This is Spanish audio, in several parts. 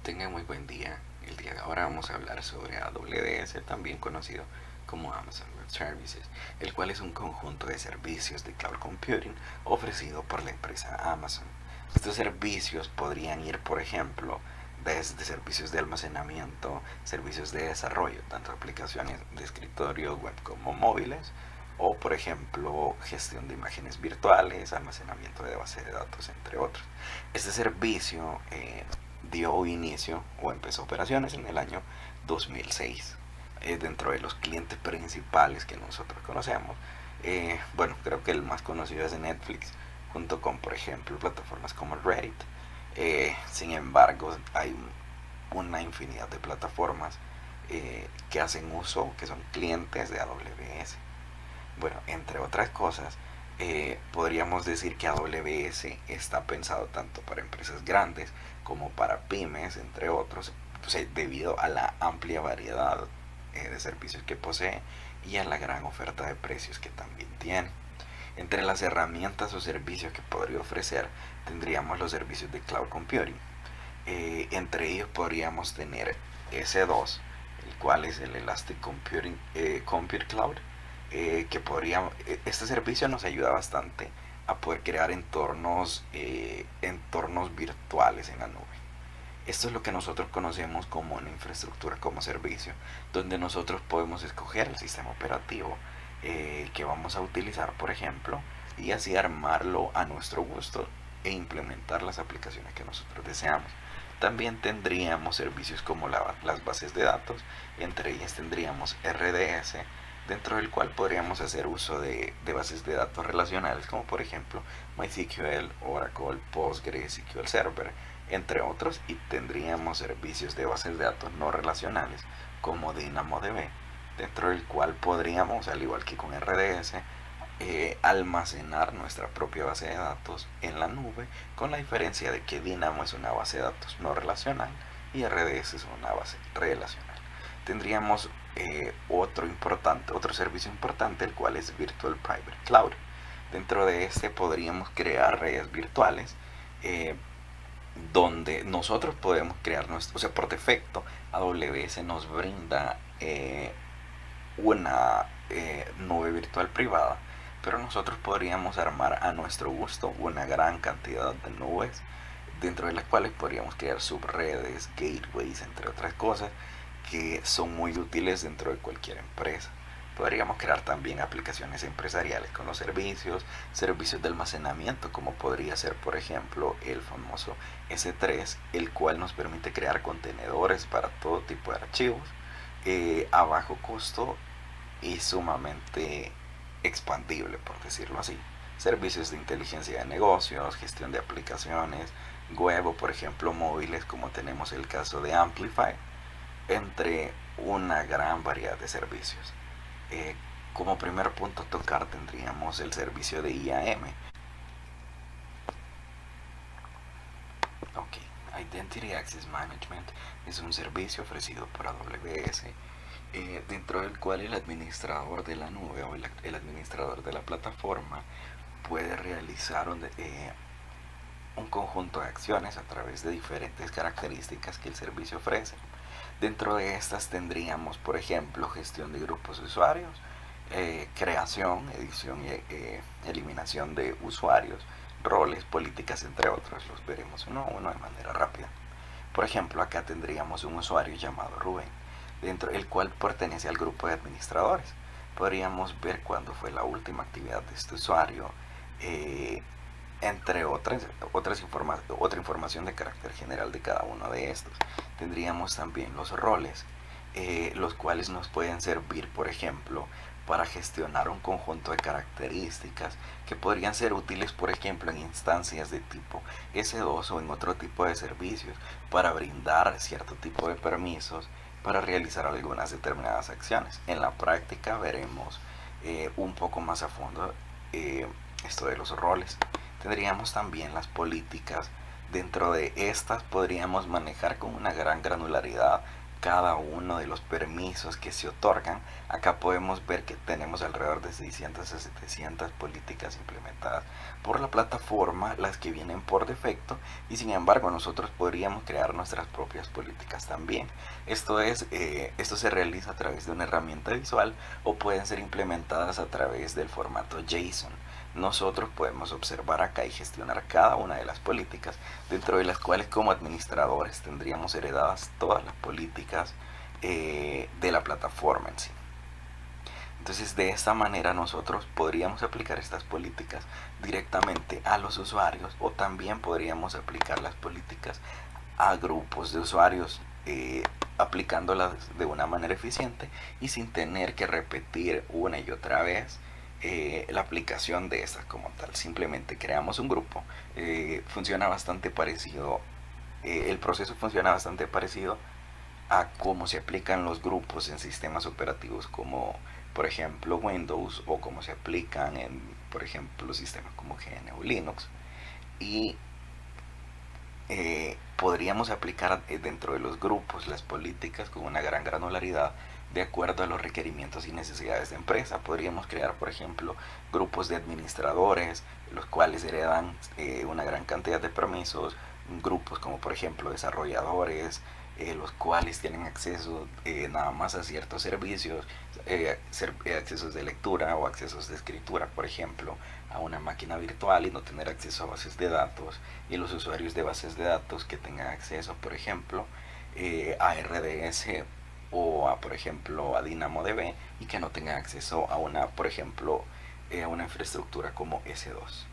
Tengan muy buen día. El día de ahora vamos a hablar sobre AWS, también conocido como Amazon Web Services, el cual es un conjunto de servicios de cloud computing ofrecido por la empresa Amazon. Estos servicios podrían ir, por ejemplo, desde servicios de almacenamiento, servicios de desarrollo, tanto aplicaciones de escritorio web como móviles, o por ejemplo gestión de imágenes virtuales, almacenamiento de base de datos, entre otros. Este servicio dio inicio o empezó operaciones en el año 2006 dentro de los clientes principales que nosotros conocemos. Bueno, creo que el más conocido es Netflix, junto con, por ejemplo, plataformas como Reddit. Sin embargo, hay una infinidad de plataformas que hacen uso, que son clientes de AWS. Bueno, entre otras cosas, podríamos decir que AWS está pensado tanto para empresas grandes como para pymes, entre otros, debido a la amplia variedad de servicios que posee y a la gran oferta de precios que también tiene. Entre las herramientas o servicios que podría ofrecer tendríamos los servicios de cloud computing. Entre ellos podríamos tener S2, el cual es el Elastic Computing, Compute Cloud, que este servicio nos ayuda bastante a poder crear entornos virtuales en la nube. Esto es lo que nosotros conocemos como una infraestructura como servicio, donde nosotros podemos escoger el sistema operativo que vamos a utilizar, por ejemplo, y así armarlo a nuestro gusto e implementar las aplicaciones que nosotros deseamos. También tendríamos servicios como las bases de datos, entre ellas tendríamos RDS, dentro del cual podríamos hacer uso de bases de datos relacionales como por ejemplo MySQL, Oracle, PostgreSQL Server, entre otros, y tendríamos servicios de bases de datos no relacionales como DynamoDB, dentro del cual podríamos, al igual que con RDS, almacenar nuestra propia base de datos en la nube, con la diferencia de que Dynamo es una base de datos no relacional y RDS es una base relacional. Tendríamos otro servicio importante, el cual es Virtual Private Cloud. Dentro de este podríamos crear redes virtuales donde nosotros podemos crear nuestro, o sea, por defecto AWS nos brinda una nube virtual privada, pero nosotros podríamos armar a nuestro gusto una gran cantidad de nubes, dentro de las cuales podríamos crear subredes, gateways, entre otras cosas, que son muy útiles dentro de cualquier empresa. Podríamos crear también aplicaciones empresariales con los servicios de almacenamiento, como podría ser, por ejemplo, el famoso S3, el cual nos permite crear contenedores para todo tipo de archivos a bajo costo y sumamente expandible, por decirlo así. Servicios de inteligencia de negocios, gestión de aplicaciones web o, por ejemplo, móviles, como tenemos el caso de Amplify, entre una gran variedad de servicios. Eh, como primer punto a tocar tendríamos el servicio de IAM. Ok, Identity Access Management es un servicio ofrecido por AWS, dentro del cual el administrador de la nube o el administrador de la plataforma puede realizar un conjunto de acciones a través de diferentes características que el servicio ofrece. Dentro de estas tendríamos, por ejemplo, gestión de grupos de usuarios, creación, edición y eliminación de usuarios, roles, políticas, entre otros. Los veremos uno a uno de manera rápida. Por ejemplo, acá tendríamos un usuario llamado Rubén, dentro del cual pertenece al grupo de administradores. Podríamos ver cuándo fue la última actividad de este usuario, eh, entre otra información de carácter general de cada uno de estos. Tendríamos también los roles, los cuales nos pueden servir, por ejemplo, para gestionar un conjunto de características que podrían ser útiles, por ejemplo, en instancias de tipo S2 o en otro tipo de servicios, para brindar cierto tipo de permisos para realizar algunas determinadas acciones. En la práctica veremos un poco más a fondo esto de los roles. Tendríamos también las políticas. Dentro de estas podríamos manejar con una gran granularidad cada uno de los permisos que se otorgan. Acá podemos ver que tenemos alrededor de 600 a 700 políticas implementadas por la plataforma, las que vienen por defecto, y sin embargo nosotros podríamos crear nuestras propias políticas también. Esto se realiza a través de una herramienta visual o pueden ser implementadas a través del formato JSON. Nosotros podemos observar acá y gestionar cada una de las políticas, dentro de las cuales como administradores tendríamos heredadas todas las políticas de la plataforma en sí. Entonces de esta manera nosotros podríamos aplicar estas políticas directamente a los usuarios, o también podríamos aplicar las políticas a grupos de usuarios, aplicándolas de una manera eficiente y sin tener que repetir una y otra vez la aplicación de estas como tal. Simplemente creamos un grupo. Funciona bastante parecido, el proceso funciona bastante parecido a cómo se aplican los grupos en sistemas operativos como por ejemplo Windows, o cómo se aplican en por ejemplo sistemas como GNU Linux. Y podríamos aplicar dentro de los grupos las políticas con una gran granularidad de acuerdo a los requerimientos y necesidades de empresa. Podríamos crear, por ejemplo, grupos de administradores, los cuales heredan una gran cantidad de permisos, grupos como por ejemplo desarrolladores, los cuales tienen acceso nada más a ciertos servicios, accesos de lectura o accesos de escritura, por ejemplo, a una máquina virtual, y no tener acceso a bases de datos, y los usuarios de bases de datos que tengan acceso, por ejemplo, a RDS o a, por ejemplo, a DynamoDB, y que no tengan acceso a una, por ejemplo, a una infraestructura como S2.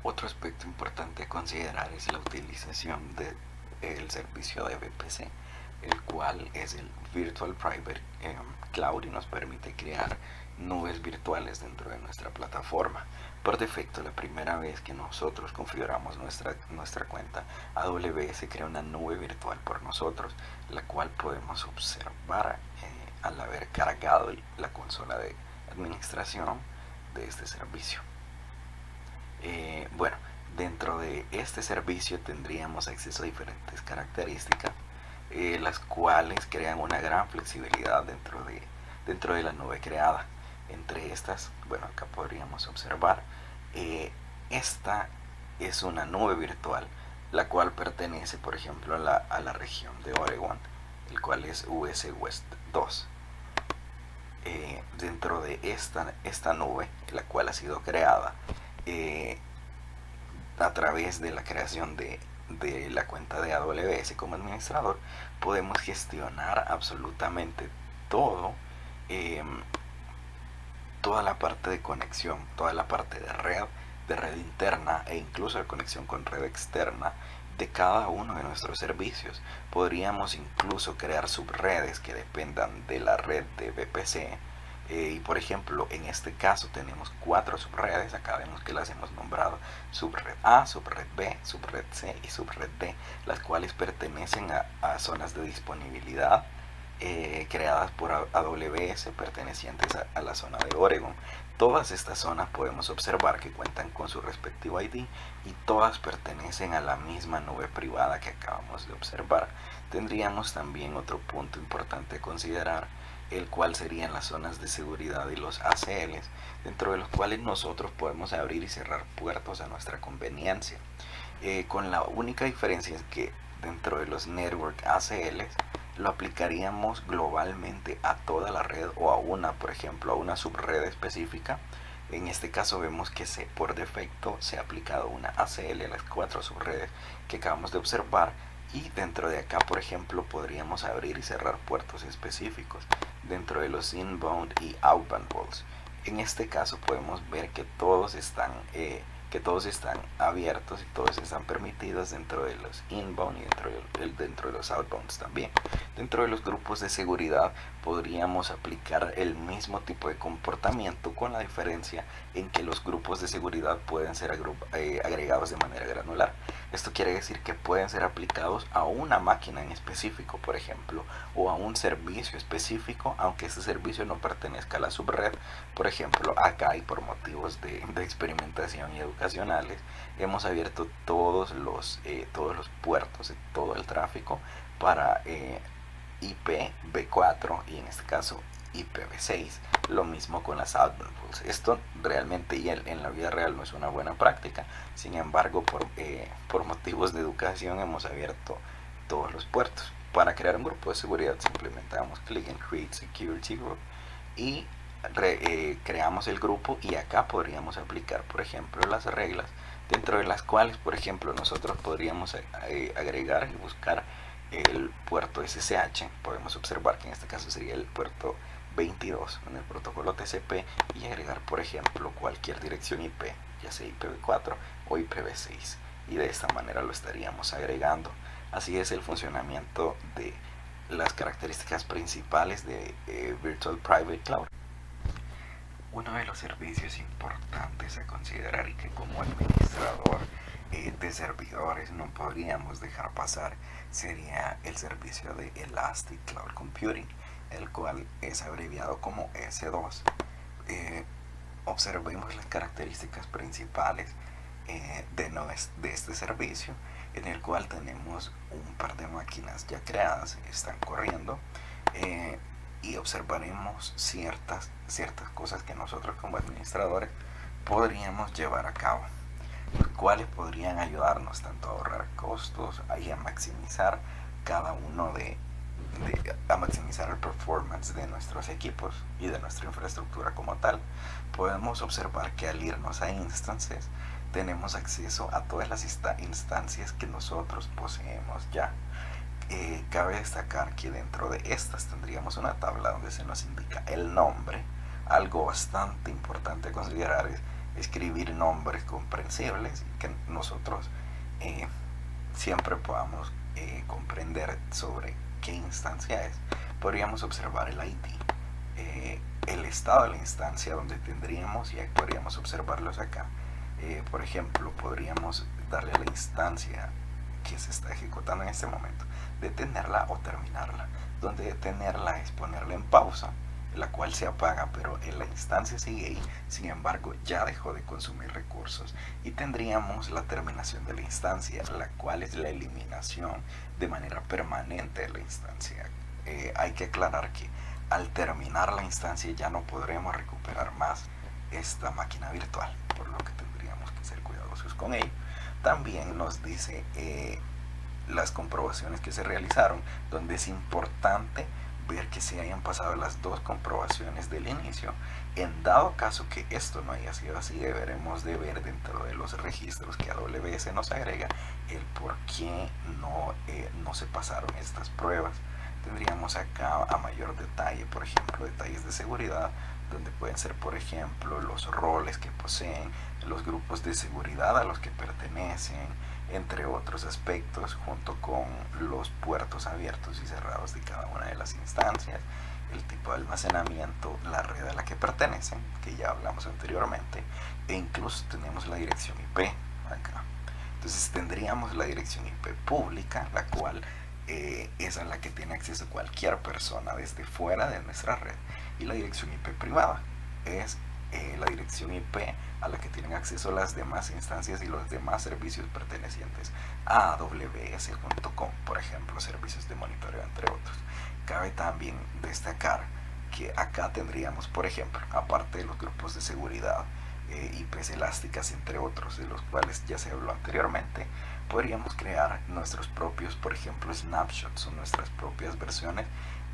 Otro aspecto importante a considerar es la utilización del servicio de VPC, el cual es el Virtual Private Cloud, y nos permite crear nubes virtuales dentro de nuestra plataforma. Por defecto, la primera vez que nosotros configuramos nuestra cuenta, AWS crea una nube virtual por nosotros, la cual podemos observar al haber cargado la consola de administración de este servicio. Bueno, dentro de este servicio tendríamos acceso a diferentes características, las cuales crean una gran flexibilidad dentro de la nube creada. Entre estas, bueno, acá podríamos observar, esta es una nube virtual, la cual pertenece, por ejemplo, a la región de Oregon, el cual es US West 2. Dentro de esta nube, la cual ha sido creada a través de la creación de la cuenta de AWS como administrador, podemos gestionar absolutamente todo, toda la parte de conexión, toda la parte de red interna, e incluso la conexión con red externa de cada uno de nuestros servicios. Podríamos incluso crear subredes que dependan de la red de VPC. Y por ejemplo, en este caso tenemos 4 subredes. Acá vemos que las hemos nombrado subred A, subred B, subred C y subred D, las cuales pertenecen a zonas de disponibilidad creadas por AWS, pertenecientes a la zona de Oregon. Todas estas zonas podemos observar que cuentan con su respectivo ID, y todas pertenecen a la misma nube privada que acabamos de observar. Tendríamos también otro punto importante a considerar, el cual serían las zonas de seguridad y los ACLs, dentro de los cuales nosotros podemos abrir y cerrar puertos a nuestra conveniencia, con la única diferencia es que dentro de los Network ACLs lo aplicaríamos globalmente a toda la red, o a una, por ejemplo, a una subred específica. En este caso vemos que por defecto se ha aplicado una ACL a las 4 subredes que acabamos de observar, y dentro de acá, por ejemplo, podríamos abrir y cerrar puertos específicos dentro de los inbound y outbound roles. En este caso podemos ver que todos están abiertos y todos están permitidos dentro de los inbound y dentro de los outbounds también. Dentro de los grupos de seguridad podríamos aplicar el mismo tipo de comportamiento, con la diferencia en que los grupos de seguridad pueden ser agregados de manera granular. Esto quiere decir que pueden ser aplicados a una máquina en específico, por ejemplo, o a un servicio específico, aunque ese servicio no pertenezca a la subred. Por ejemplo, acá, y por motivos de experimentación y educación, ocasionales hemos abierto todos los puertos de todo el tráfico para IPv4 y en este caso IPv6. Lo mismo con las outbound rules. Esto realmente y en la vida real no es una buena práctica. Sin embargo, por motivos de educación hemos abierto todos los puertos. Para crear un grupo de seguridad simplemente damos clic en Create Security Group y creamos el grupo, y acá podríamos aplicar, por ejemplo, las reglas dentro de las cuales, por ejemplo, nosotros podríamos agregar y buscar el puerto SSH. Podemos observar que en este caso sería el puerto 22 en el protocolo TCP, y agregar, por ejemplo, cualquier dirección IP, ya sea IPv4 o IPv6, y de esta manera lo estaríamos agregando. Así es el funcionamiento de las características principales de Virtual Private Cloud. Uno de los servicios importantes a considerar y que como administrador de servidores no podríamos dejar pasar sería el servicio de Elastic Cloud Computing, el cual es abreviado como S2. Observemos las características principales de este servicio, en el cual tenemos un par de máquinas ya creadas, están corriendo, y observaremos ciertas cosas que nosotros como administradores podríamos llevar a cabo, los cuales podrían ayudarnos tanto a ahorrar costos y a maximizar a maximizar el performance de nuestros equipos y de nuestra infraestructura como tal. Podemos observar que al irnos a instances tenemos acceso a todas las instancias que nosotros poseemos ya. Cabe destacar que dentro de estas tendríamos una tabla donde se nos indica el nombre. Algo bastante importante a considerar es escribir nombres comprensibles y que nosotros siempre podamos comprender sobre qué instancia es. Podríamos observar el ID, el estado de la instancia donde tendríamos, y podríamos observarlos acá. Por ejemplo, podríamos darle a la instancia que se está ejecutando en este momento, detenerla o terminarla. Donde detenerla es ponerla en pausa, la cual se apaga, pero la instancia sigue ahí, sin embargo ya dejó de consumir recursos. Y tendríamos la terminación de la instancia, la cual es la eliminación de manera permanente de la instancia. Hay que aclarar que al terminar la instancia ya no podremos recuperar más esta máquina virtual, por lo que tendríamos que ser cuidadosos con ello. También nos dice las comprobaciones que se realizaron, donde es importante ver que se hayan pasado las dos comprobaciones del inicio. En dado caso que esto no haya sido así, deberemos de ver dentro de los registros que AWS nos agrega el por qué no se pasaron estas pruebas. Tendríamos acá a mayor detalle, por ejemplo, detalles de seguridad, donde pueden ser, por ejemplo, los roles que poseen, los grupos de seguridad a los que pertenecen, entre otros aspectos, junto con los puertos abiertos y cerrados de cada una de las instancias, el tipo de almacenamiento, la red a la que pertenecen, que ya hablamos anteriormente, e incluso tenemos la dirección IP acá. Entonces tendríamos la dirección IP pública, la cual es a la que tiene acceso cualquier persona desde fuera de nuestra red, y la dirección IP privada es la dirección IP a la que tienen acceso las demás instancias y los demás servicios pertenecientes a AWS.com, por ejemplo, servicios de monitoreo, entre otros. Cabe también destacar que acá tendríamos, por ejemplo, aparte de los grupos de seguridad, IPs elásticas, entre otros, de los cuales ya se habló anteriormente, podríamos crear nuestros propios, por ejemplo, snapshots o nuestras propias versiones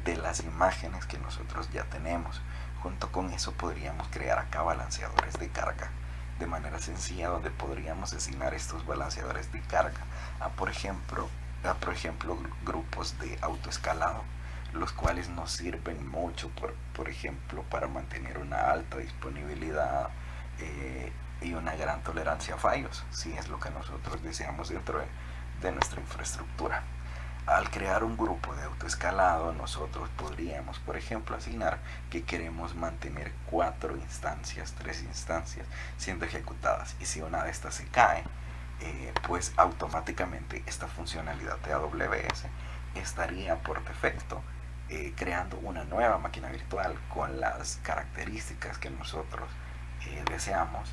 de las imágenes que nosotros ya tenemos. Junto con eso podríamos crear acá balanceadores de carga de manera sencilla, donde podríamos asignar estos balanceadores de carga a por ejemplo grupos de autoescalado, los cuales nos sirven mucho por ejemplo para mantener una alta disponibilidad y una gran tolerancia a fallos, si es lo que nosotros deseamos dentro de nuestra infraestructura. Al crear un grupo de autoescalado, nosotros podríamos, por ejemplo, asignar que queremos mantener 4 instancias, 3 instancias siendo ejecutadas, y si una de estas se cae, pues automáticamente esta funcionalidad de AWS estaría por defecto creando una nueva máquina virtual con las características que nosotros deseamos,